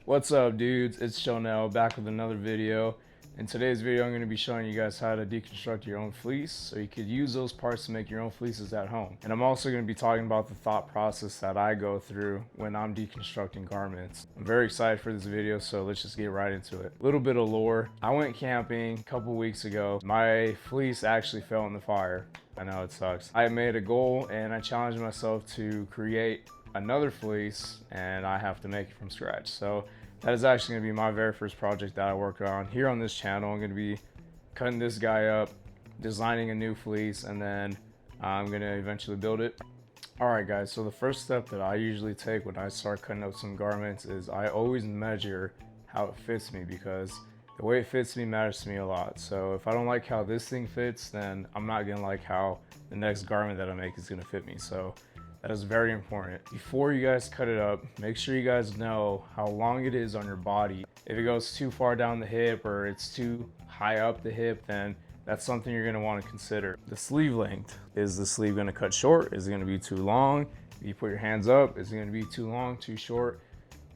What's up, dudes? It's Chanel back with another video. In today's video, I'm going to be showing you guys how to deconstruct your own fleece so you could use those parts to make your own fleeces at home. And I'm also going to be talking about the thought process that I go through when I'm deconstructing garments. I'm very excited for this video, so let's just get right into it. A little bit of lore. I went camping a couple weeks ago. My fleece actually fell in the fire. I know it sucks. I made a goal and I challenged myself to create another fleece, and I have to make it from scratch. So that is actually going to be my very first project that I work on here on this channel. I'm going to be cutting this guy up, designing a new fleece, and then I'm going to eventually build it. Alright guys, so the first step that I usually take when I start cutting up some garments is I always measure how it fits me, because the way it fits me matters to me a lot. So if I don't like how this thing fits, then I'm not going to like how the next garment that I make is going to fit me. So that is very important. Before you guys cut it up, make sure you guys know how long it is on your body. If it goes too far down the hip or it's too high up the hip, then that's something you're gonna wanna consider. The sleeve length. Is the sleeve gonna cut short? Is it gonna be too long? If you put your hands up, is it gonna be too long, too short?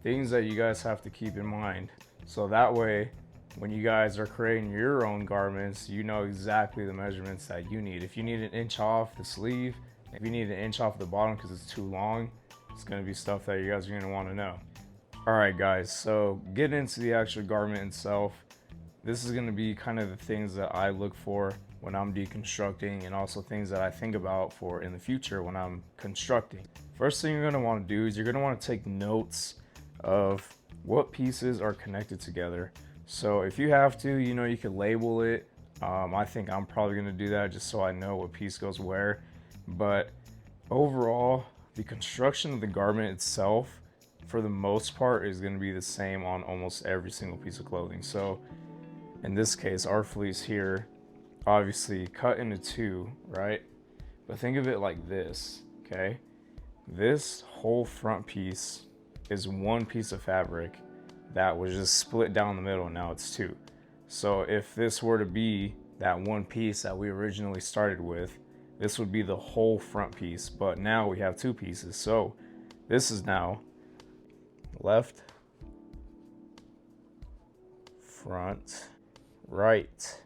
Things that you guys have to keep in mind. So that way, when you guys are creating your own garments, you know exactly the measurements that you need. If you need an inch off the sleeve, if you need an inch off the bottom because it's too long, it's going to be stuff that you guys are going to want to know. Alright guys, so getting into the actual garment itself, this is going to be kind of the things that I look for when I'm deconstructing, and also things that I think about for in the future when I'm constructing. First thing you're going to want to do is you're going to want to take notes of what pieces are connected together. So if you have to, you know, you could label it. I think I'm probably going to do that just so I know what piece goes where. But overall, the construction of the garment itself, for the most part, is going to be the same on almost every single piece of clothing. So in this case, our fleece here, obviously cut into two, right? But think of it like this, okay? This whole front piece is one piece of fabric that was just split down the middle, and now it's two. So if this were to be that one piece that we originally started with, this would be the whole front piece, but now we have two pieces. So this is now left, front, right,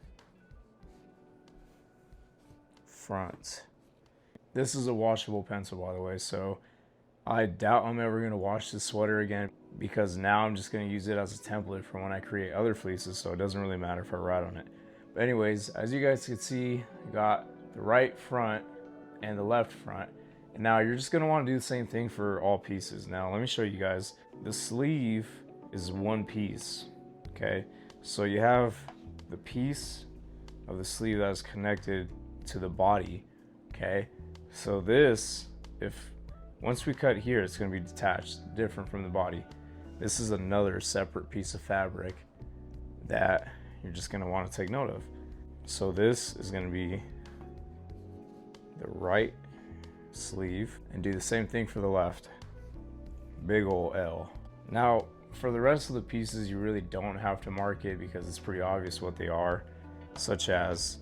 front. This is a washable pencil, by the way, so I doubt I'm ever gonna wash this sweater again, because now I'm just gonna use it as a template for when I create other fleeces, so it doesn't really matter if I write on it. But anyways, as you guys can see, I got the right front and the left front, and now you're just going to want to do the same thing for all pieces. Now let me show you guys. The sleeve is one piece, okay? So you have the piece of the sleeve that is connected to the body, okay? So this, once we cut here, it's going to be detached, different from the body. This is another separate piece of fabric that you're just going to want to take note of. So this is going to be the right sleeve, and do the same thing for the left. Big ol' L. Now for the rest of the pieces, you really don't have to mark it because it's pretty obvious what they are, such as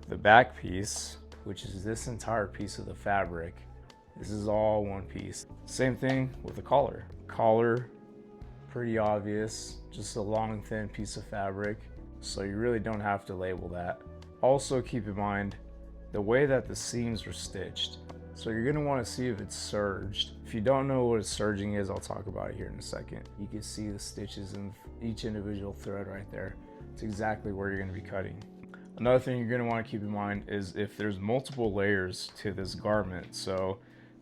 the back piece, which is this entire piece of the fabric. This is all one piece. Same thing with the collar. Collar, pretty obvious, just a long thin piece of fabric, so you really don't have to label that. Also keep in mind the way that the seams are stitched. So you're gonna wanna see if it's serged. If you don't know what a serging is, I'll talk about it here in a second. You can see the stitches in each individual thread right there. It's exactly where you're gonna be cutting. Another thing you're gonna wanna keep in mind is if there's multiple layers to this garment. So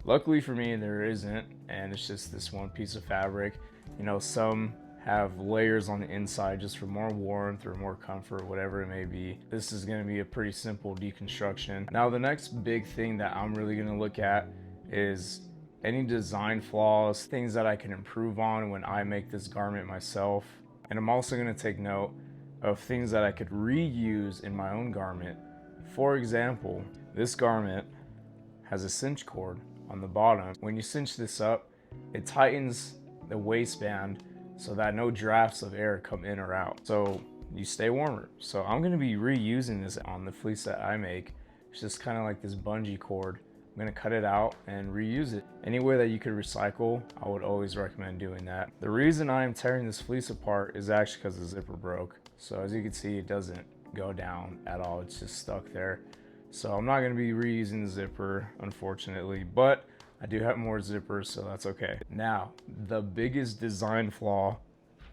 luckily for me, there isn't, and it's just this one piece of fabric. You know, some have layers on the inside just for more warmth or more comfort, whatever it may be. This is going to be a pretty simple deconstruction. Now the next big thing that I'm really going to look at is any design flaws, things that I can improve on when I make this garment myself. And I'm also going to take note of things that I could reuse in my own garment. For example, this garment has a cinch cord on the bottom. When you cinch this up, it tightens the waistband so that no drafts of air come in or out, so you stay warmer. So I'm going to be reusing this on the fleece that I make. It's just kind of like this bungee cord. I'm gonna cut it out and reuse it. Any way that you could recycle, I would always recommend doing that. The reason I am tearing this fleece apart is actually because the zipper broke. So as you can see, it doesn't go down at all. It's just stuck there. So I'm not gonna be reusing the zipper, unfortunately, but I do have more zippers, so that's okay. Now, the biggest design flaw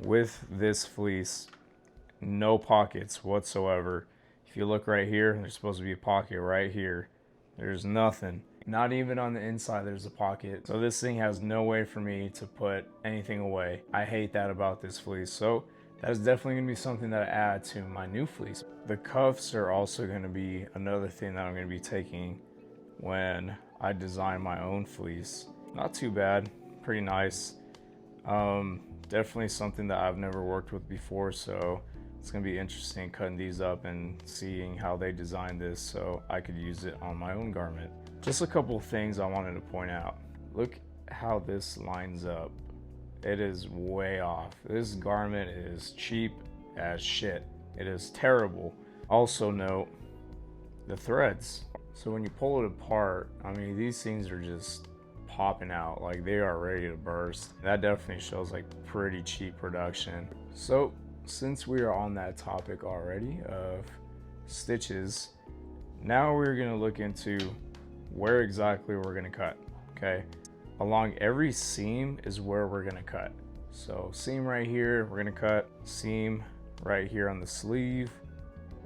with this fleece, no pockets whatsoever. If you look right here, there's supposed to be a pocket right here. There's nothing. Not even on the inside there's a pocket. So this thing has no way for me to put anything away. I hate that about this fleece. So that is definitely gonna be something that I add to my new fleece. The cuffs are also gonna be another thing that I'm gonna be taking when I design my own fleece. Not too bad, pretty nice. Definitely something that I've never worked with before, so it's gonna be interesting cutting these up and seeing how they designed this so I could use it on my own garment. Just a couple of things I wanted to point out. Look how this lines up. It is way off. This garment is cheap as shit. It is terrible. Also note the threads. So when you pull it apart, I mean, these things are just popping out, like they are ready to burst. That definitely shows like pretty cheap production. So since we are on that topic already of stitches, now we're gonna look into where exactly we're gonna cut, okay? Along every seam is where we're gonna cut. So seam right here, we're gonna cut. Seam right here on the sleeve.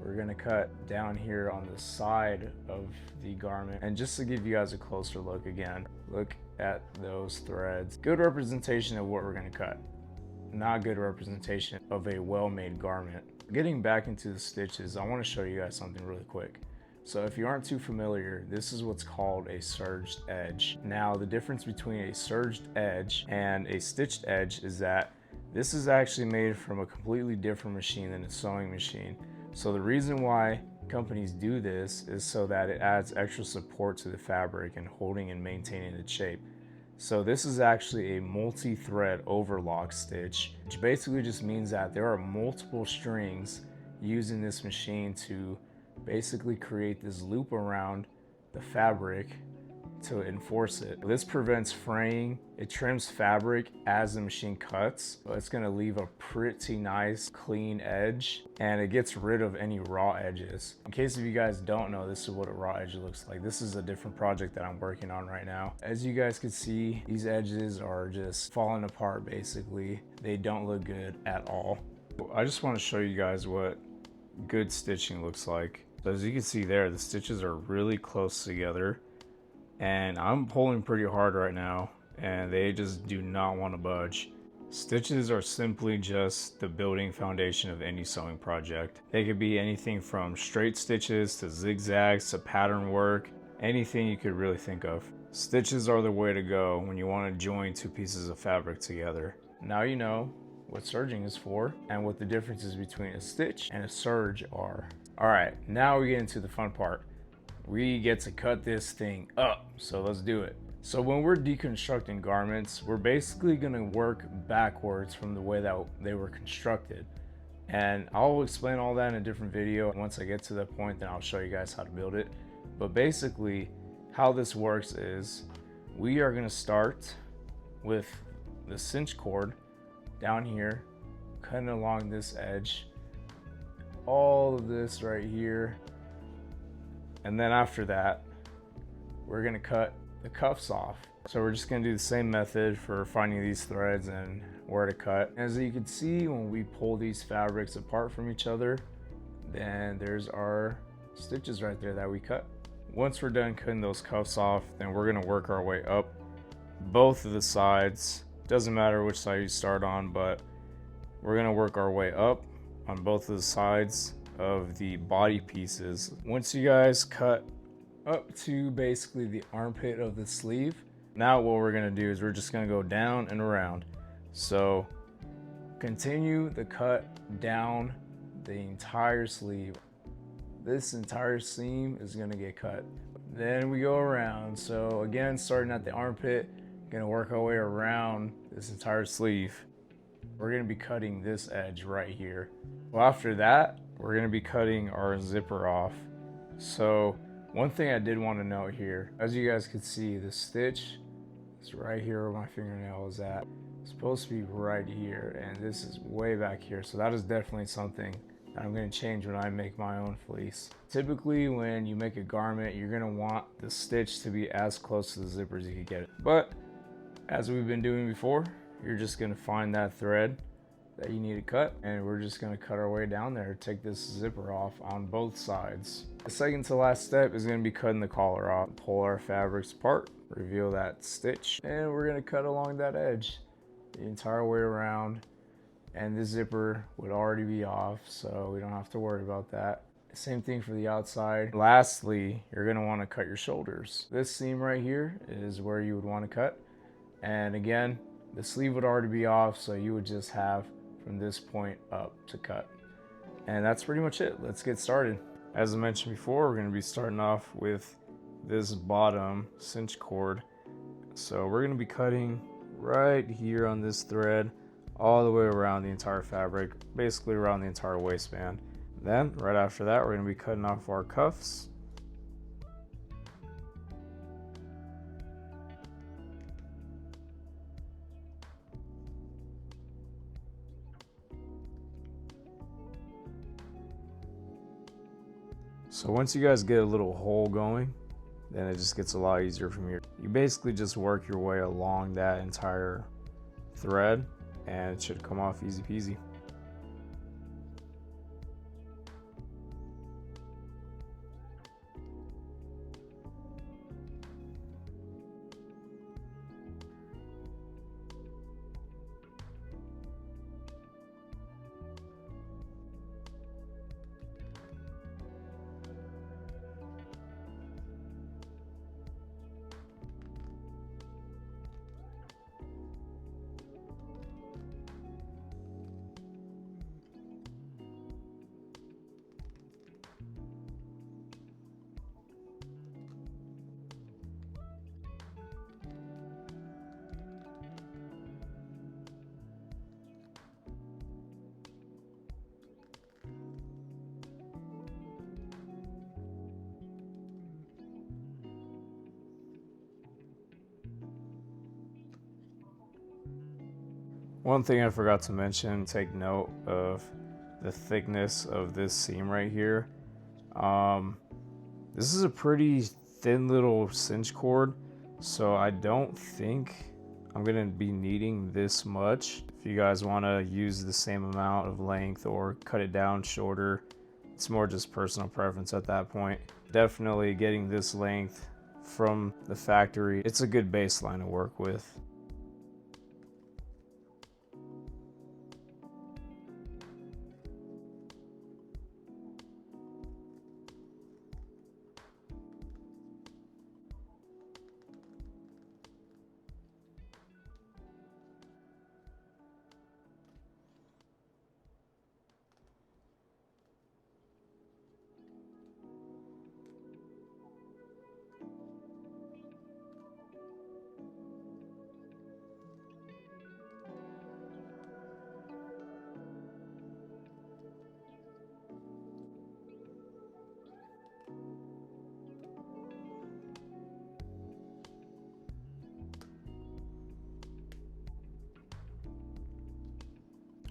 We're gonna cut down here on the side of the garment. And just to give you guys a closer look again, look at those threads. Good representation of what we're gonna cut. Not good representation of a well-made garment. Getting back into the stitches, I wanna show you guys something really quick. So if you aren't too familiar, this is what's called a serged edge. Now, the difference between a serged edge and a stitched edge is that this is actually made from a completely different machine than a sewing machine. So the reason why companies do this is so that it adds extra support to the fabric and holding and maintaining its shape. So this is actually a multi-thread overlock stitch, which basically just means that there are multiple strings using this machine to basically create this loop around the fabric to enforce it. This prevents fraying. It trims fabric as the machine cuts. So it's gonna leave a pretty nice clean edge, and it gets rid of any raw edges. In case if you guys don't know, this is what a raw edge looks like. This is a different project that I'm working on right now. As you guys can see, these edges are just falling apart basically. They don't look good at all. I just want to show you guys what good stitching looks like. So as you can see there, the stitches are really close together, and I'm pulling pretty hard right now and they just do not want to budge. Stitches are simply just the building foundation of any sewing project. They could be anything from straight stitches to zigzags to pattern work, anything you could really think of. Stitches are the way to go when you want to join two pieces of fabric together. Now you know what serging is for and what the differences between a stitch and a serge are. All right, now we get into the fun part. We get to cut this thing up, so let's do it. So when we're deconstructing garments, we're basically gonna work backwards from the way that they were constructed. And I'll explain all that in a different video. Once I get to that point, then I'll show you guys how to build it. But basically, how this works is we are gonna start with the cinch cord down here, cutting along this edge, all of this right here. And then after that, we're gonna cut the cuffs off. So we're just gonna do the same method for finding these threads and where to cut. As you can see, when we pull these fabrics apart from each other, then there's our stitches right there that we cut. Once we're done cutting those cuffs off, then we're gonna work our way up both of the sides. Doesn't matter which side you start on, but we're gonna work our way up on both of the sides of the body pieces. Once you guys cut up to basically the armpit of the sleeve, now what we're gonna do is we're just gonna go down and around. So continue the cut down the entire sleeve. This entire seam is gonna get cut. Then we go around. So again, starting at the armpit, gonna work our way around this entire sleeve. We're gonna be cutting this edge right here. Well, after that, we're gonna be cutting our zipper off. So One thing I did want to note here, as you guys can see, the stitch is right here where my fingernail is at. It's supposed to be right here, and this is way back here, so that is definitely something that I'm going to change when I make my own fleece. Typically when you make a garment, you're going to want the stitch to be as close to the zipper as you can get it. But as we've been doing before, you're just going to find that thread that you need to cut, and we're just going to cut our way down there. Take this zipper off on both sides. The second to last step is going to be cutting the collar off. Pull our fabrics apart, reveal that stitch, and we're going to cut along that edge the entire way around. And this zipper would already be off, so we don't have to worry about that. Same thing for the outside. Lastly, you're going to want to cut your shoulders. This seam right here is where you would want to cut, and again, the sleeve would already be off, so you would just have from this point up to cut. And that's pretty much it. Let's get started. As I mentioned before, we're going to be starting off with this bottom cinch cord. So we're going to be cutting right here on this thread all the way around the entire fabric, basically around the entire waistband. Then right after that, we're going to be cutting off our cuffs. So once you guys get a little hole going, then it just gets a lot easier from here. You basically just work your way along that entire thread and it should come off easy peasy. One thing I forgot to mention, take note of the thickness of this seam right here. This is a pretty thin little cinch cord, so I don't think I'm gonna be needing this much. If you guys wanna use the same amount of length or cut it down shorter, it's more just personal preference at that point. Definitely getting this length from the factory, it's a good baseline to work with.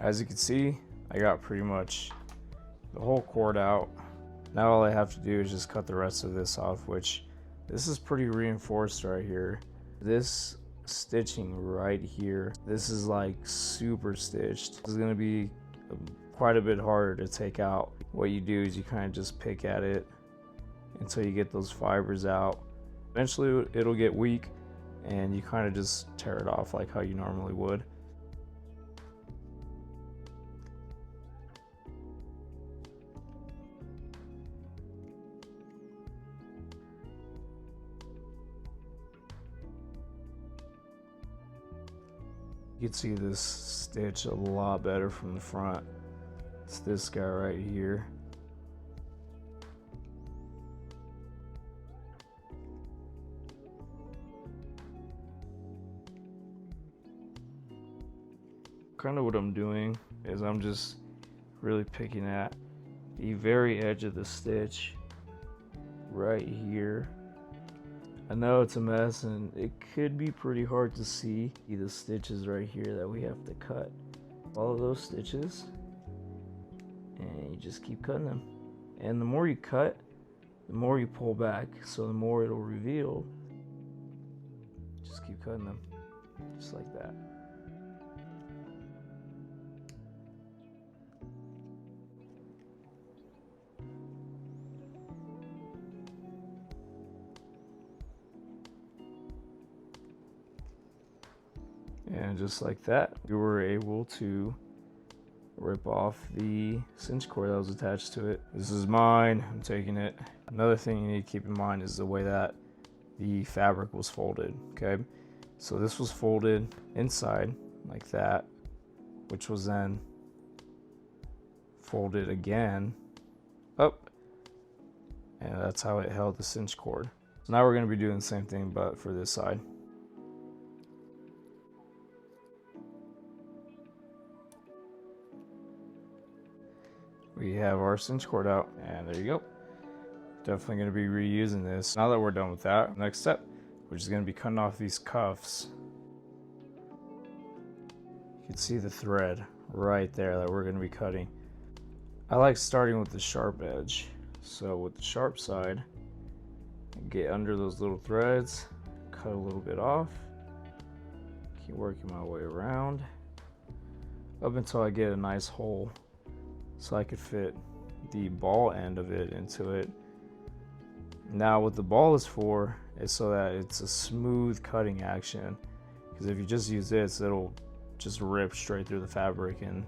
As you can see, I got pretty much the whole cord out. Now all I have to do is just cut the rest of this off, which this is pretty reinforced right here. This stitching right here, this is like super stitched. This is gonna be quite a bit harder to take out. What you do is you kind of just pick at it until you get those fibers out. Eventually it'll get weak and you kind of just tear it off like how you normally would. You can see this stitch a lot better from the front. It's this guy right here. Kind of what I'm doing is I'm just really picking at the very edge of the stitch right here. I know it's a mess and it could be pretty hard to see the stitches right here that we have to cut. Follow those stitches and you just keep cutting them. And the more you cut, the more you pull back, so the more it'll reveal. Just keep cutting them, just like that. And just like that, we were able to rip off the cinch cord that was attached to it. This is mine, I'm taking it. Another thing you need to keep in mind is the way that the fabric was folded, okay? So this was folded inside like that, which was then folded again up, and that's how it held the cinch cord. So now we're gonna be doing the same thing, but for this side. We have our cinch cord out, and there you go. Definitely going to be reusing this. Now that we're done with that, next step, we're just going to be cutting off these cuffs. You can see the thread right there that we're going to be cutting. I like starting with the sharp edge. So with the sharp side, get under those little threads, cut a little bit off, keep working my way around up until I get a nice hole, so I could fit the ball end of it into it. Now what the ball is for is so that it's a smooth cutting action, because if you just use this, it'll just rip straight through the fabric, and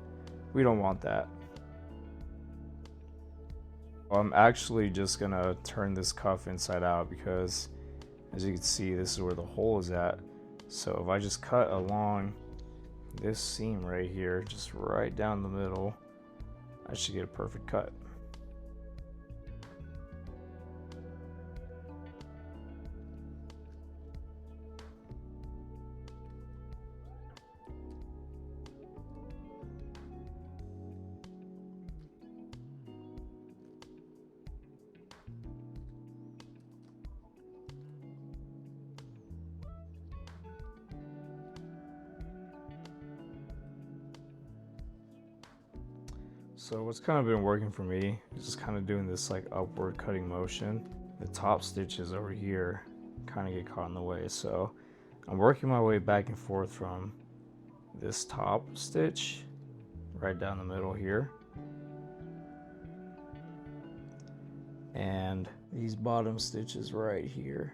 we don't want that. I'm actually just gonna turn this cuff inside out, because as you can see, this is where the hole is at. So if I just cut along this seam right here, just right down the middle, I should get a perfect cut. So what's kind of been working for me is just kind of doing this like upward cutting motion. The top stitches over here kind of get caught in the way, so I'm working my way back and forth from this top stitch right down the middle here, and these bottom stitches right here.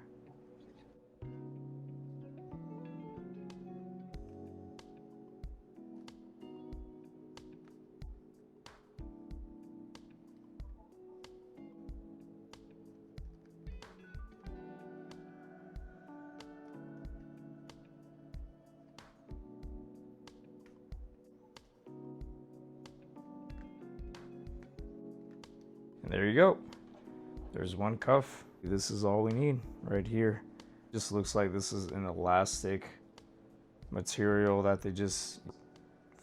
And there you go. There's one cuff. This is all we need right here. Just looks like this is an elastic material that they just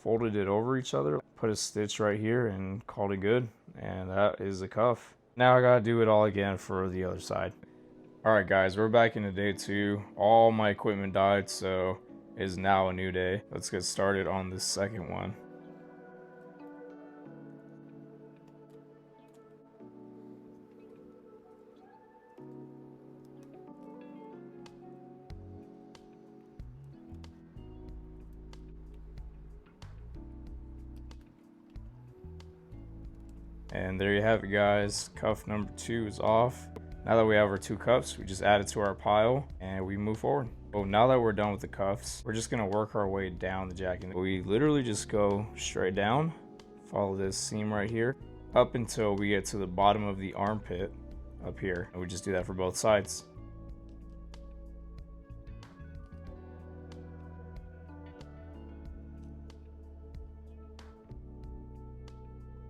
folded it over each other, put a stitch right here and called it good. And that is a cuff. Now I gotta do it all again for the other side. All right guys, we're back into day 2. All my equipment died, so it is now a new day. Let's get started on this second one. And there you have it guys, cuff number 2 is off. Now that we have our 2 cuffs, we just add it to our pile and we move forward. So now that we're done with the cuffs, we're just gonna work our way down the jacket. We literally just go straight down, follow this seam right here, up until we get to the bottom of the armpit up here. And we just do that for both sides.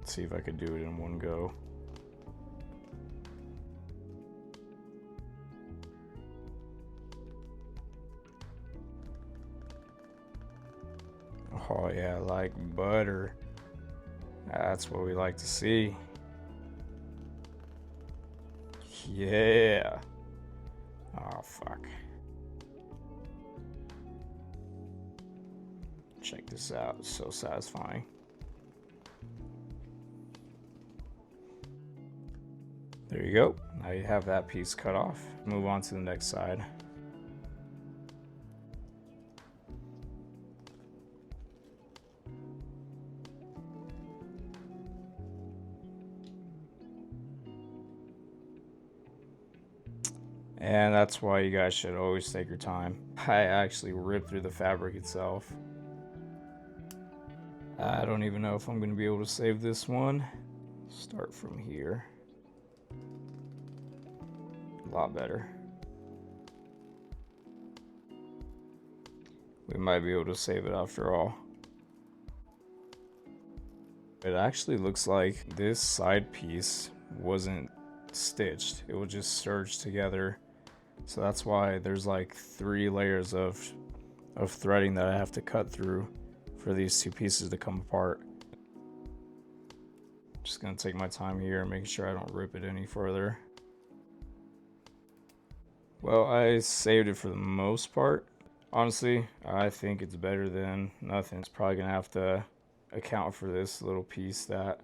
See if I could do it in one go. Oh yeah, like butter. That's what we like to see. Yeah. Oh, fuck. Check this out. It's so satisfying. There you go. Now you have that piece cut off. Move on to the next side. And that's why you guys should always take your time. I actually ripped through the fabric itself. I don't even know if I'm going to be able to save this one. Start from here. A lot better. We might be able to save it after all. It actually looks like this side piece wasn't stitched. It was just serged together. So that's why there's like 3 layers of threading that I have to cut through for these 2 pieces to come apart. Just gonna take my time here and making sure I don't rip it any further. Well, I saved it for the most part. Honestly, I think it's better than nothing. It's probably gonna have to account for this little piece that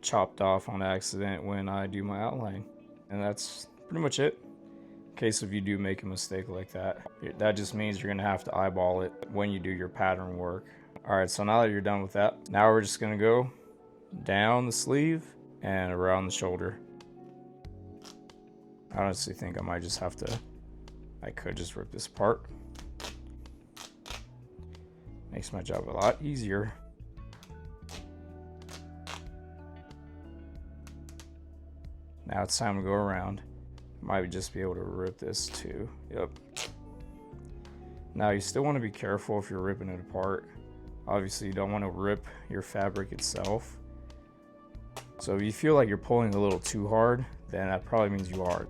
chopped off on accident when I do my outline. And that's pretty much it. In case if you do make a mistake like that, that just means you're gonna have to eyeball it when you do your pattern work. All right, so now that you're done with that, now we're just gonna go down the sleeve and around the shoulder. I honestly think I might just have to, I could just rip this apart. Makes my job a lot easier. Now it's time to go around. Might just be able to rip this too. Yep. Now you still want to be careful if you're ripping it apart. Obviously you don't want to rip your fabric itself. So if you feel like you're pulling a little too hard, then that probably means you are.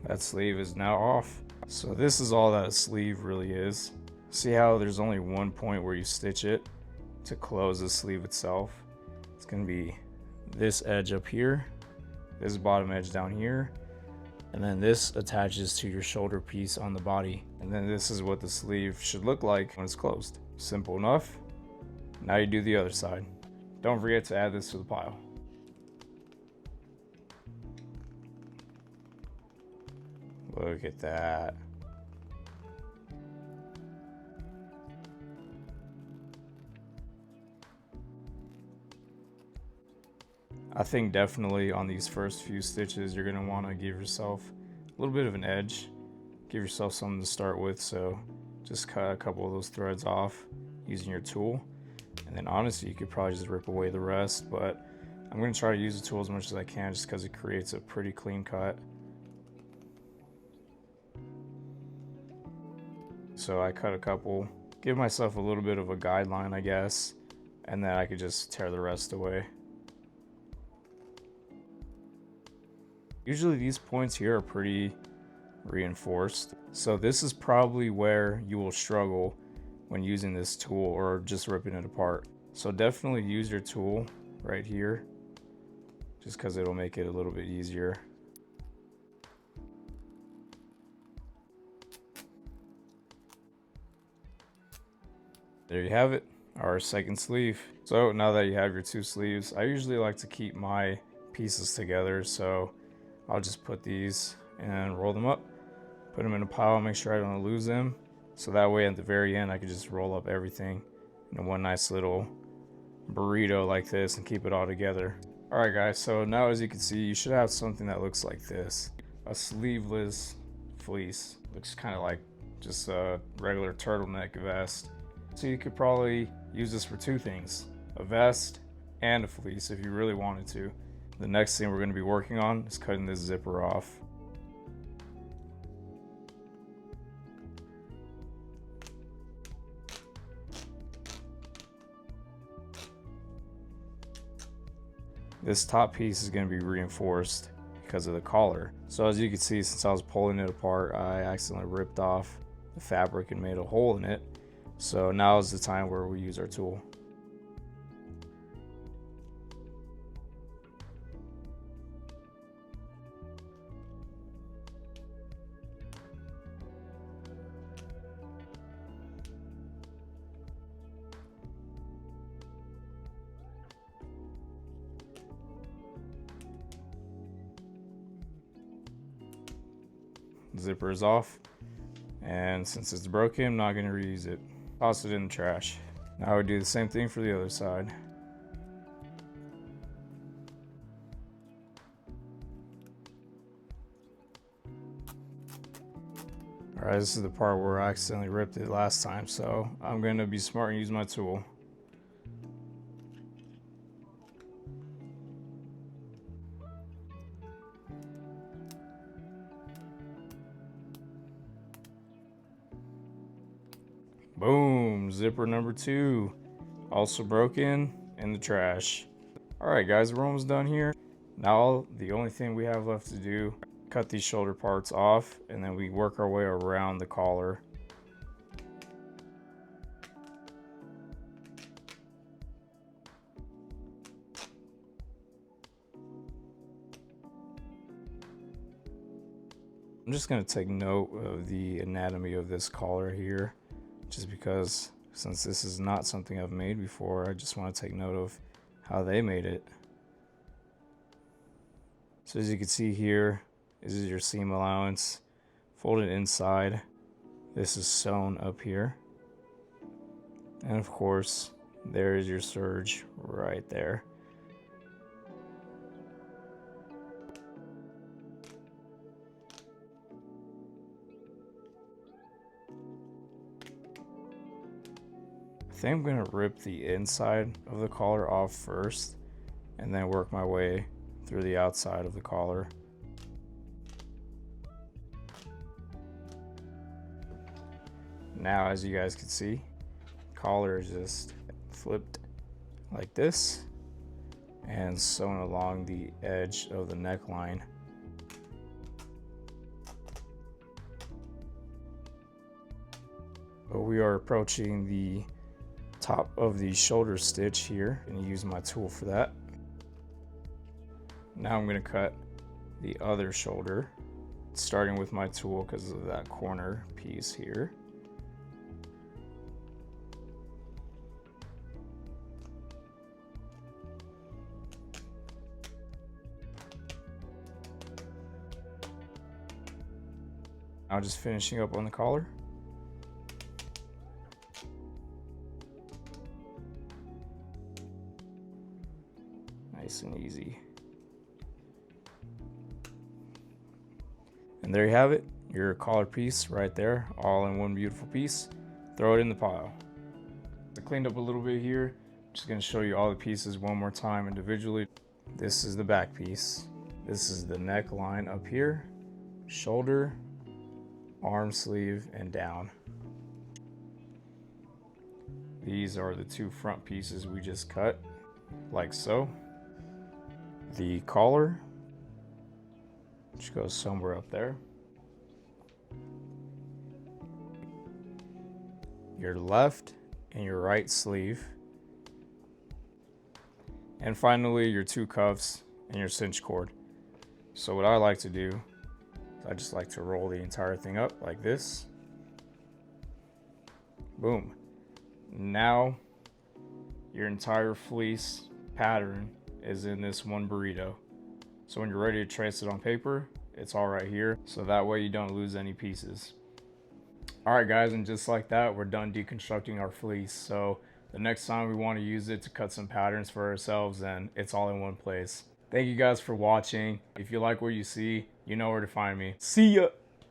That sleeve is now off. So this is all that a sleeve really is. See how there's only one point where you stitch it to close the sleeve itself? It's gonna be this edge up here, this bottom edge down here, and then this attaches to your shoulder piece on the body. And then this is what the sleeve should look like when it's closed. Simple enough. Now you do the other side. Don't forget to add this to the pile. Look at that. I think definitely on these first few stitches, you're gonna wanna give yourself a little bit of an edge. Give yourself something to start with, so just cut a couple of those threads off using your tool. And then honestly, you could probably just rip away the rest, but I'm gonna try to use the tool as much as I can just because it creates a pretty clean cut. So I cut a couple, give myself a little bit of a guideline, I guess, and then I could just tear the rest away. Usually these points here are pretty reinforced. So this is probably where you will struggle when using this tool or just ripping it apart. So definitely use your tool right here, just because it'll make it a little bit easier. There you have it, our second sleeve. So now that you have your 2 sleeves, I usually like to keep my pieces together, so I'll just put these and roll them up, put them in a pile, make sure I don't lose them. So that way at the very end, I can just roll up everything in one nice little burrito like this and keep it all together. All right guys, so now as you can see, you should have something that looks like this. A sleeveless fleece. Looks kind of like just a regular turtleneck vest. So you could probably use this for 2 things, a vest and a fleece if you really wanted to. The next thing we're going to be working on is cutting this zipper off. This top piece is going to be reinforced because of the collar. So as you can see, since I was pulling it apart, I accidentally ripped off the fabric and made a hole in it. So now is the time where we use our tool. Zipper is off, and since it's broken, I'm not going to reuse it. Toss it in the trash. Now I would do the same thing for the other side. Alright, this is the part where I accidentally ripped it last time, so I'm going to be smart and use my tool. Boom, zipper number 2, also broken, in the trash. Alright guys, we're almost done here. Now the only thing we have left to do, cut these shoulder parts off, and then we work our way around the collar. I'm just going to take note of the anatomy of this collar here, just because since this is not something I've made before, I just want to take note of how they made it. So as you can see here, this is your seam allowance, folded inside. This is sewn up here. And of course, there is your serge right there. I think I'm going to rip the inside of the collar off first and then work my way through the outside of the collar. Now, as you guys can see, collar is just flipped like this and sewn along the edge of the neckline. But we are approaching the top of the shoulder stitch here, and use my tool for that. Now I'm going to cut the other shoulder, starting with my tool because of that corner piece here. Now just finishing up on the collar. Nice and easy. And there you have it, your collar piece right there, all in one beautiful piece. Throw it in the pile. I cleaned up a little bit here. Just going to show you all the pieces one more time individually. This is the back piece. This is the neckline up here, shoulder, arm sleeve, and down. These are the two front pieces we just cut, like so. The collar, which goes somewhere up there. Your left and your right sleeve. And finally, your two cuffs and your cinch cord. So what I like to do, I just like to roll the entire thing up like this. Boom. Now your entire fleece pattern is in this one burrito. So when you're ready to trace it on paper, it's all right here. So that way you don't lose any pieces. All right guys, and just like that, we're done deconstructing our fleece. So the next time we want to use it to cut some patterns for ourselves, and it's all in one place. Thank you guys for watching. If you like what you see, you know where to find me. See ya.